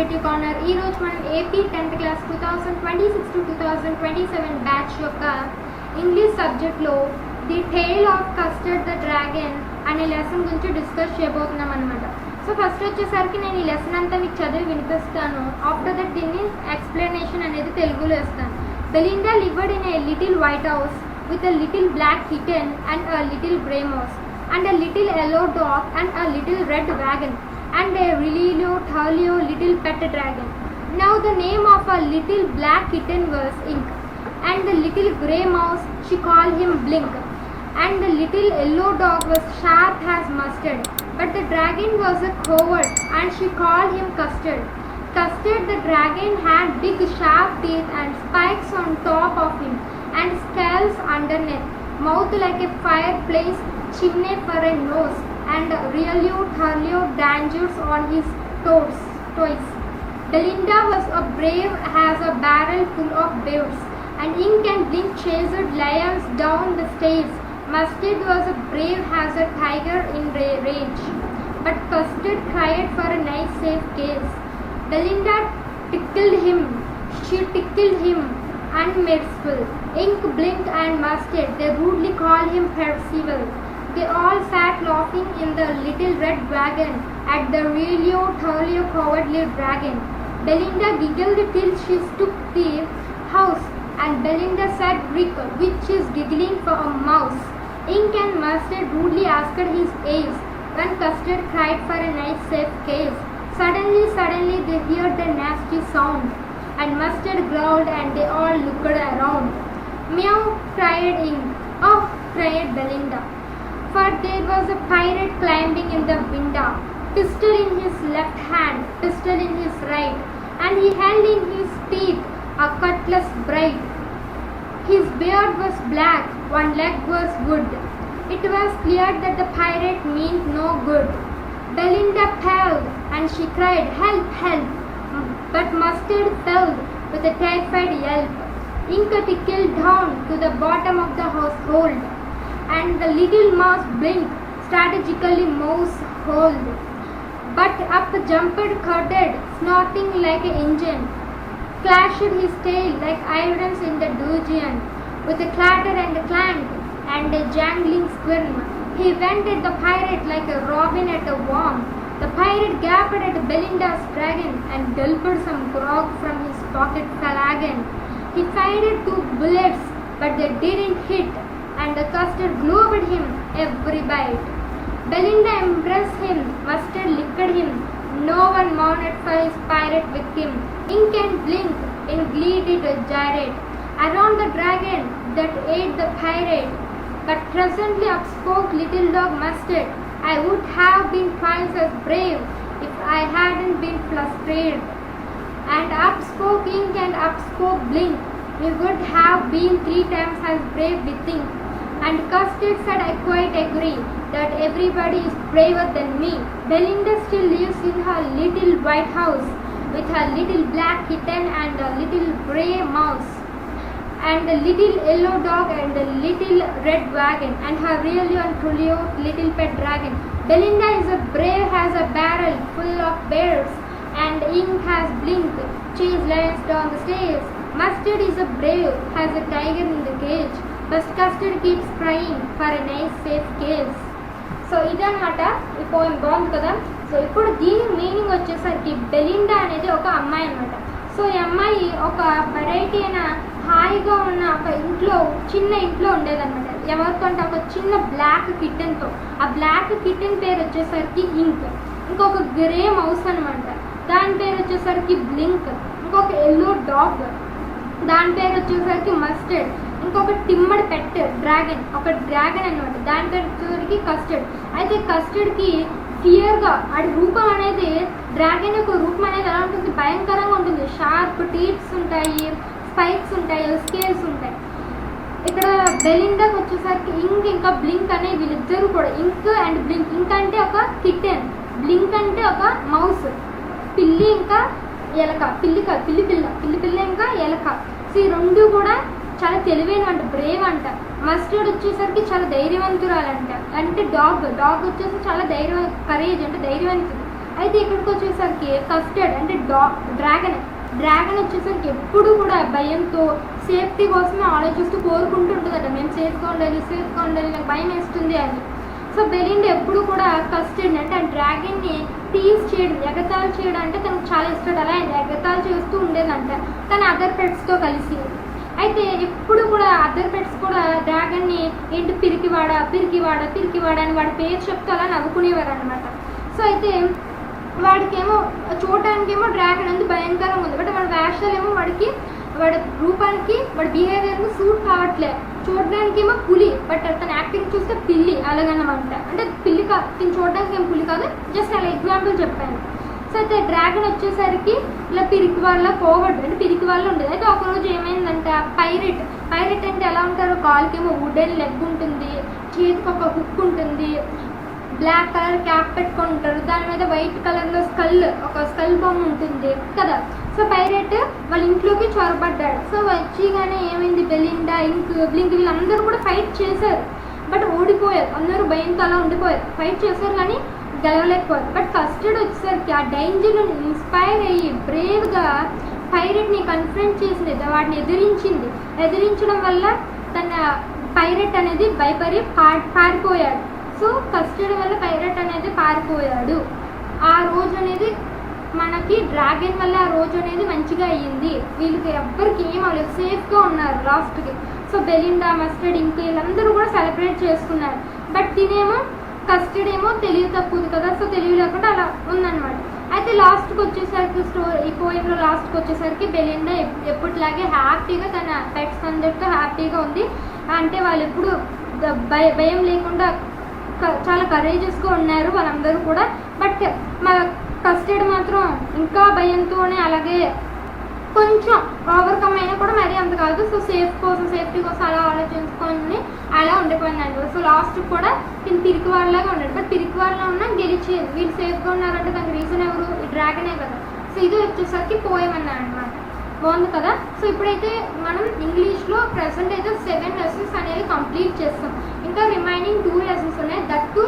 Educative corner. ఈరోజు మనం AP 10th class 2026 to 2027 batch యొక్క ఇంగ్లీష్ సబ్జెక్ట్లో the tale of custard the dragon అనే లెసన్ గురించి డిస్కస్ చేయబోతున్నాం అనమాట. సో ఫస్ట్ వచ్చేసరికి నేను ఈ లెసన్ అంతా మీకు చదివి వినిపిస్తాను. ఆఫ్టర్ దట్ దీన్ని ఎక్స్ప్లెనేషన్ అనేది తెలుగులో ఇస్తాను. Belinda lived in a little white house with a little black kitten and a little grey mouse and a little yellow dog and a little red wagon and a really little pet dragon. Now the name of a little black kitten was Ink, and the little grey mouse she called him Blink, and the little yellow dog was sharp as mustard, but the dragon was a coward and she called him Custard. Custard the dragon had big sharp teeth and spikes on top of him and scales underneath, mouth like a fireplace, chimney for a nose, and really dangers on his toes. Belinda was a brave as a barrel full of bears, and Ink and Blink chased lions down the stairs. Mustard was a brave as a tiger in rage, but Custard cried for a nice safe case. Belinda tickled him unmerciful. Ink, Blink and Mustard, they rudely called him Percival. They all sat laughing in the little red wagon at the really cowardly dragon. Belinda giggled till she took the house, and Belinda said, "Rick, which is giggling for a mouse?" Ink and Mustard rudely asked his age, when Custard cried for a nice safe case. Suddenly they heard a nasty sound, and Mustard growled and they all looked around. "Meow," cried Ink. "Oh," cried Belinda, for there was a pirate climbing in the window, pistol in his left hand, pistol in his right, and he held in his teeth a cutlass bright. His beard was black, one leg was wood. It was clear that the pirate meant no good. Belinda paled, and she cried, "Help, help!" But Mustard fell with a terrified yelp. Ink tickled down to the bottom of the household, and the little mouse Blink strategically mouse holed. But up jumped Custard, snorting like an engine, clashed his tail like irons in the dungeon. With a clatter and a clank and a jangling squirm, he went at the pirate like a robin at a worm. The pirate gaped at Belinda's dragon and gulped some grog from his pocket flagon. He fired 2 bullets, but they didn't hit, and the Custard globed him every bite. Belinda embraced him, Mustard licked him, no one mourned for his pirate victim. Ink and Blink in glee did gyrate around the dragon that ate the pirate. But presently up spoke little dog Mustard, "I would have been twice as brave if I hadn't been frustrated." And up spoke Ink and up spoke Blink, "We would have been 3 times as brave, we think." And Custard said, "I quite agree that everybody is braver than me." Belinda still lives in her little white house with her little black kitten and a little grey mouse, and the little yellow dog and the little red wagon, and her really and truly little pet dragon. Belinda is a brave as a barrel full of bears, and Ink has Blink chase lions down the stairs. Mustard is a brave as a tiger in the cage, but Custard keeps crying for a nice safe case. So ఇదన్నమాట ఈ poem. బాగుంది కదా. So ఇప్పుడు దీని meaning వచ్చేసరికి Belinda అనేది ఒక అమ్మాయి అనమాట. సో ఈ అమ్మాయి ఒక వెరైటీ అయిన హాయిగా ఉన్న ఒక ఇంట్లో, చిన్న ఇంట్లో ఉండేదన్నమాట. ఎవరితో అంటే ఒక చిన్న బ్లాక్ కిట్టెన్తో. ఆ బ్లాక్ కిట్టెన్ పేరు వచ్చేసరికి ఇంక్. ఇంకొక గ్రే మౌస్ అనమాట, దాని పేరు వచ్చేసరికి బ్లింక్. ఇంకొక ఎల్లో డాగ్, దాని పేరు వచ్చేసరికి మస్టర్డ్. ఇంకొక టిమ్మడ్ పెట్ డ్రాగన్, ఒక డ్రాగన్ అనమాట, దాని పేరు వచ్చేసరికి కస్టర్డ్. అయితే కస్టర్డ్కి క్లియర్గా ఆడి రూపం అనేది, డ్రాగన్ యొక్క రూపం అనేది ఎలా ఉంటుంది, భయంకరంగా ఉంటుంది. షార్ప్ టీత్స్ ఉంటాయి, స్పైక్స్ ఉంటాయి, స్కేల్స్ ఉంటాయి. ఇక్కడ బెలిండాకి వచ్చేసరికి ఇంక్ ఇంకా బ్లింక్ అనే వీళ్ళిద్దరూ కూడా, ఇంక్ అండ్ బ్లింక్. ఇంక్ అంటే ఒక కిట్టెన్, బ్లింక్ అంటే ఒక మౌస్. పిల్లి ఇంకా ఎలక, పిల్లి పిల్ల ఇంకా ఎలక. సో ఈ రెండు కూడా చాలా తెలివైన అంట, బ్రేవ్ అంట. మస్టర్డ్ వచ్చేసరికి చాలా ధైర్యవంతురాలంట, అంటే డాగ్ వచ్చేసి చాలా కరేజ్ అంటే ధైర్యవంతుడు. అయితే ఇక్కడికి వచ్చేసరికి కస్టర్డ్ అంటే డ్రాగన్ వచ్చేసరికి ఎప్పుడు కూడా భయంతో సేఫ్టీ కోసమే ఆలోచిస్తూ కోరుకుంటూ ఉంటుందట, మేము సేఫ్గా ఉండాలి, నాకు భయం వేస్తుంది అని. సో బెలిండా ఎప్పుడు కూడా కస్టర్డ్ అంటే ఆ డ్రాగన్ని టీజ్ చేయడం, ఎగతాళి చేయడం అంటే తనకు చాలా ఇష్టం. అలా ఎగతాళి చేస్తూ ఉండేదంట తన అదర్ పెట్స్తో కలిసి. అయితే ఎప్పుడు కూడా అదర్ పెట్స్ కూడా డ్రాగన్ని ఏంటి పిరికివాడా అని వాడి పేరు చెప్తూ అలా నవ్వుకునేవారు అనమాట. సో అయితే వాడికేమో చూడటానికేమో డ్రాగన్ అంత భయంకరంగా ఉంది, బట్ వాడి వేషాలేమో వాడి రూపానికి వాడి బిహేవియర్కి సూట్ కావట్లే. చూడడానికేమో పులి, బట్ తన యాక్టింగ్ చూస్తే పిల్లి అలాగనమాట. అంటే పిల్లి తిని చూడడానికి ఏం పులి కాదు, జస్ట్ అలా ఎగ్జాంపుల్ చెప్పాను. సో అయితే డ్రాగన్ వచ్చేసరికి ఇలా పిరికి వాళ్ళ కోవర్డ్ అంటే పిరికి వాళ్ళు ఉండేది. అయితే ఒకరోజు ఏమైందంటే పైరెట్ అంటే ఎలా ఉంటారు, కాలుకేమో వుడెన్ లెగ్ ఉంటుంది, చేతికి ఒక హుక్ ఉంటుంది, బ్లాక్ కలర్ క్యాప్ పెట్టుకొని ఉంటారు, దాని మీద వైట్ కలర్లో ఒక స్కల్ బొమ్మ ఉంటుంది కదా. సో పైరెట్ వాళ్ళ ఇంట్లోకి చొరబడ్డాడు. సో వచ్చిగానే ఏమైంది, బెలిండా బ్లింక్ వీళ్ళందరూ కూడా ఫైట్ చేశారు, బట్ ఓడిపోయారు. అందరూ భయంతో అలా ఉండిపోయారు. ఫైట్ చేశారు కానీ గెలవలేకపోయారు. బట్ కస్టర్డ్ వచ్చేసరికి ఆ డేంజర్ ఇన్స్పైర్ అయ్యి బ్రేవ్గా పైరెట్ని కన్ఫ్రంట్ చేసింది, వాటిని ఎదిరించడం వల్ల తన పైరెట్ అనేది భయపడి పారిపోయాడు. సో కస్టర్డ్ వల్ల పైరెట్ అనేది పారిపోయాడు. ఆ రోజు అనేది మనకి డ్రాగన్ వల్ల ఆ రోజు అనేది మంచిగా అయ్యింది. వీళ్ళకి ఎవ్వరికి ఏం అవ్వలేదు, సేఫ్గా ఉన్నారు లాస్ట్కి. సో బెలిండా, మస్టర్డ్ ఇంకా వీళ్ళందరూ కూడా సెలబ్రేట్ చేసుకున్నారు. బట్ తినేమో కస్టర్డ్ ఏమో తెలివి తక్కువది కదా, సో తెలివి లేకుండా అలా ఉందన్నమాట. అయితే లాస్ట్కి వచ్చేసరికి ఈ పోయిన లాస్ట్కి వచ్చేసరికి బెలిండా ఎప్పటిలాగే హ్యాపీగా తన పెట్స్ అందరితో హ్యాపీగా ఉంది. అంటే వాళ్ళు ఎప్పుడు భయం లేకుండా చాలా కరేజెస్గా ఉన్నారు వాళ్ళందరూ కూడా. బట్ మా కస్టర్డ్ మాత్రం ఇంకా భయంతోనే అలాగే కొంచెం ఓవర్కమ్ అయినా కూడా మరీ అంత కాదు. సో సేఫ్టీ కోసం అలా ఆలోచించుకొని అలా ఉండిపోయిందండి. సో లాస్ట్ కూడా పిరికి వాళ్ళలాగా ఉన్నాడు, బట్ పిరికి వాళ్ళ ఉన్నా గెలిచేది. వీళ్ళు సేఫ్గా ఉన్నారంటే దానికి రీజన్ ఎవరు, ఈ డ్రాగనే కదా. సో ఇది వచ్చేసరికి పోయమన్నా అనమాట. బాగుంది కదా. సో ఇప్పుడైతే మనం ఇంగ్లీష్లో ప్రెసెంట్ అయితే 7 లెసన్స్ అనేది కంప్లీట్ చేస్తాం. ఇంకా రిమైనింగ్ 2 లెసన్స్ ఉన్నాయి. దట్టు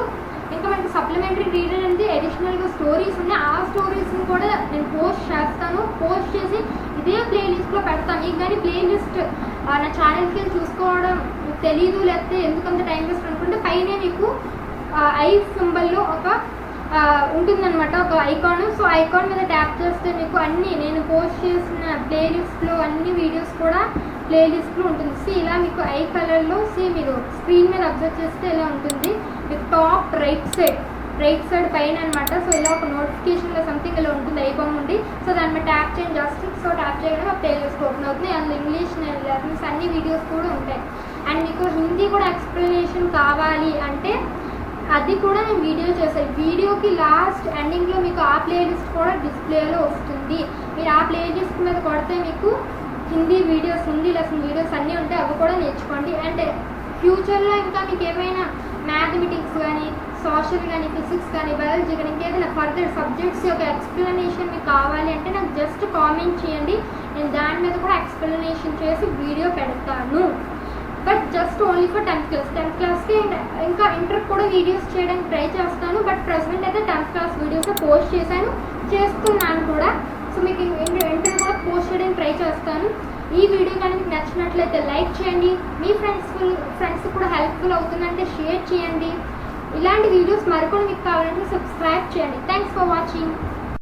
ఇంకా మనకి సప్లిమెంటరీ రీడర్ అంటే అడిషనల్గా స్టోరీస్ ఉన్నాయి. ఆ స్టోరీస్ని కూడా నేను పోస్ట్ చేసి ఇదే ప్లేలిస్ట్లో పెడతాను. మీకు కానీ ప్లేలిస్ట్ నా ఛానల్కి వెళ్ళి చూసుకోవడం తెలీదు, లేకపోతే ఎందుకంత టైం వేస్ట్ అనుకుంటే పైన మీకు ఐ సింబల్లో ఒక ఉంటుందన్నమాట, ఒక ఐకాన్. సో ఐకాన్ మీద ట్యాప్ చేస్తే మీకు అన్నీ నేను పోస్ట్ చేసిన ప్లేలిస్ట్లో అన్ని వీడియోస్ కూడా ప్లేలిస్ట్లో ఉంటుంది. సో ఇలా మీకు ఐ కలర్లో మీరు స్క్రీన్ మీద అబ్జర్వ్ చేస్తే ఇలా ఉంటుంది. మీకు టాప్ రైట్ సైడ్ పైన అనమాట. సో ఇలా ఒక నోటిఫికేషన్లో సంథింగ్ ఇలా ఉంటుంది, ఐకాన్ ఉండి. సో దాని మీద ట్యాప్ చేయండి జస్ట్. సో ట్యాప్ చేయడం ఆ ప్లేలిస్ట్ ఓపెన్ అవుతుంది. అందులో ఇంగ్లీష్ లెసన్స్ అన్ని వీడియోస్ కూడా ఉంటాయి. అండ్ మీకు హిందీ కూడా ఎక్స్ప్లెనేషన్ కావాలి అంటే అది కూడా నేను వీడియో చేశాను. వీడియోకి లాస్ట్ ఎండింగ్లో మీకు ఆ ప్లేలిస్ట్ కూడా డిస్ప్లేలో వస్తుంది. మీరు ఆ ప్లేలిస్ట్ మీద కొడితే మీకు హిందీ లెసన్ వీడియోస్ అన్నీ ఉంటాయి, అవి కూడా నేర్చుకోండి. అండ్ ఫ్యూచర్లో ఇంకా మీకు ఏమైనా మ్యాథమెటిక్స్ కానీ, సోషల్ కానీ, ఫిజిక్స్ కానీ, బయాలజీ కానీ ఇంకేదైనా ఫర్దర్ సబ్జెక్ట్స్ యొక్క ఎక్స్ప్లెనేషన్ మీకు కావాలి అంటే నాకు జస్ట్ కామెంట్ చేయండి. నేను దాని మీద కూడా ఎక్స్ప్లెనేషన్ చేసి వీడియో పెడతాను. But just only for 10th క్లాస్కి. ఇంకా ఇంటర్ కూడా వీడియోస్ చేయడానికి ట్రై చేస్తాను. బట్ ప్రెసెంట్ అయితే 10th క్లాస్ వీడియోస్ పోస్ట్ చేస్తున్నాను కూడా. సో మీకు ఇంటర్ కూడా పోస్ట్ చేయడానికి ట్రై చేస్తాను. ఈ వీడియో కానీ మీకు నచ్చినట్లయితే లైక్ చేయండి. మీ ఫ్రెండ్స్ కూడా హెల్ప్ఫుల్ అవుతుందంటే షేర్ చేయండి. ఇలాంటి వీడియోస్ మరికొన్ని మీకు కావాలంటే సబ్స్క్రైబ్ చేయండి. Thanks for watching.